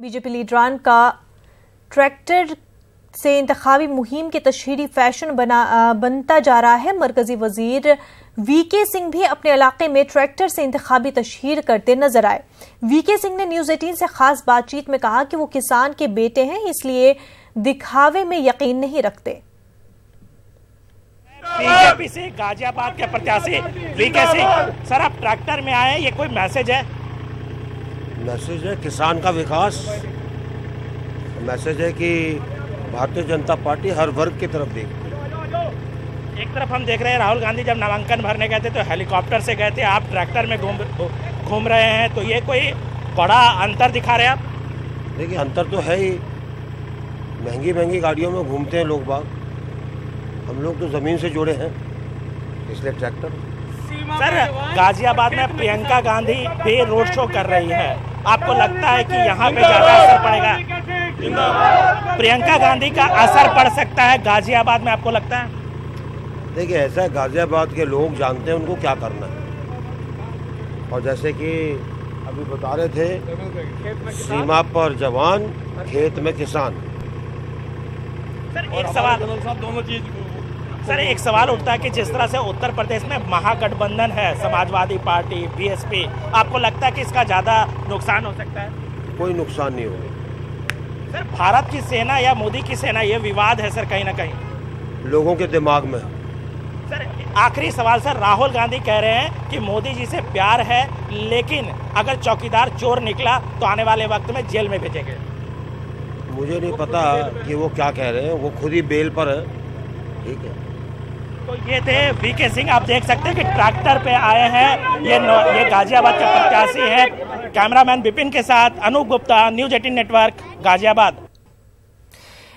BJP लीडरान का tractor से इंतखाबी मुहिम के तशहीरी फैशन बनता जा रहा है। मरकजी वजीर वीके सिंह भी अपने इलाके में ट्रैक्टर से इंतखाबी तशहीर करते नजर आए। वीके सिंह ने न्यूज 18 से खास बातचीत में कहा कि वो किसान के बेटे हैं, इसलिए दिखावे में यकीन नहीं रखते। बीजेपी से गाजियाबाद के प्रत्याशी वीके सिंह, सर आप ट्रैक्टर में आए, ये कोई मैसेज है? मैसेज है किसान का विकास। मैसेज है कि भारतीय जनता पार्टी हर वर्ग की तरफ देखती है। एक तरफ हम देख रहे हैं राहुल गांधी जब नामांकन भरने गए थे तो हेलीकॉप्टर से गए थे, आप ट्रैक्टर में घूम रहे हैं, तो ये कोई बड़ा अंतर दिखा रहे हैं आप? देखिए अंतर तो है ही, महंगी महंगी गाड़ियों में घूमते हैं लोग बाग, हम लोग तो ज़मीन से जुड़े हैं, इसलिए ट्रैक्टर। सर गाजियाबाद में प्रियंका गांधी भी रोड शो कर रही है, आपको लगता है कि यहाँ पे ज़्यादा असर पड़ेगा? प्रियंका गांधी का असर पड़ सकता है गाजियाबाद में, आपको लगता है? देखिए ऐसा है, गाजियाबाद के लोग जानते हैं उनको क्या करना है। और जैसे कि अभी बता रहे थे, सीमा पर जवान, खेत में किसान। सर एक सवाल उठता है कि जिस तरह से उत्तर प्रदेश में महागठबंधन है, समाजवादी पार्टी, बीएसपी, आपको लगता है कि इसका ज़्यादा नुकसान हो सकता है? कोई नुकसान नहीं होगा। सर भारत की सेना या मोदी की सेना, ये विवाद है सर कहीं ना कहीं लोगों के दिमाग में। सर आखिरी सवाल सर, राहुल गांधी कह रहे हैं कि मोदी जी से प्यार है, लेकिन अगर चौकीदार चोर निकला तो आने वाले वक्त में जेल में भेजेंगे। मुझे नहीं पता कि वो क्या कह रहे हैं, वो खुद ही बेल पर है। ठीक है, तो ये थे वीके सिंह, आप देख सकते हैं कि ट्रैक्टर पे आए हैं, ये गाजियाबाद के प्रत्याशी हैं। कैमरामैन विपिन के साथ अनूप गुप्ता, न्यूज 18 नेटवर्क, गाजियाबाद।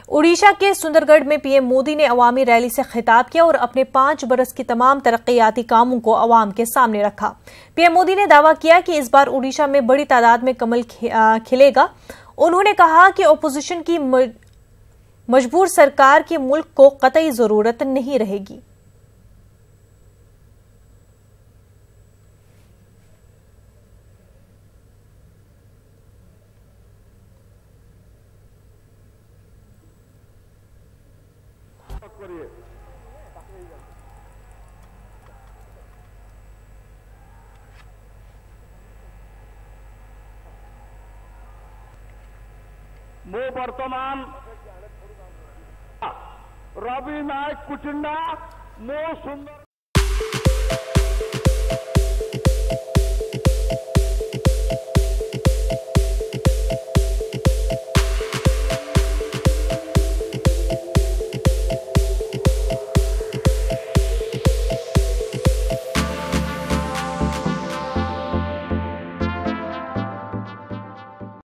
उड़ीसा के सुंदरगढ़ में पीएम मोदी ने अवामी रैली से खिताब किया और अपने 5 बरस की तमाम तरक्कियाती कामों को अवाम के सामने रखा। पीएम मोदी ने दावा किया कि इस बार उड़ीसा में बड़ी तादाद में कमल खिलेगा। उन्होंने कहा कि ओपोजिशन की मजबूर सरकार की मुल्क को कतई जरूरत नहीं रहेगी। ମୁଁ ବର୍ତ୍ତମାନ ରବି ନାୟକ କୁଚିଣ୍ଡା ମୋ ସୁନ୍ଦର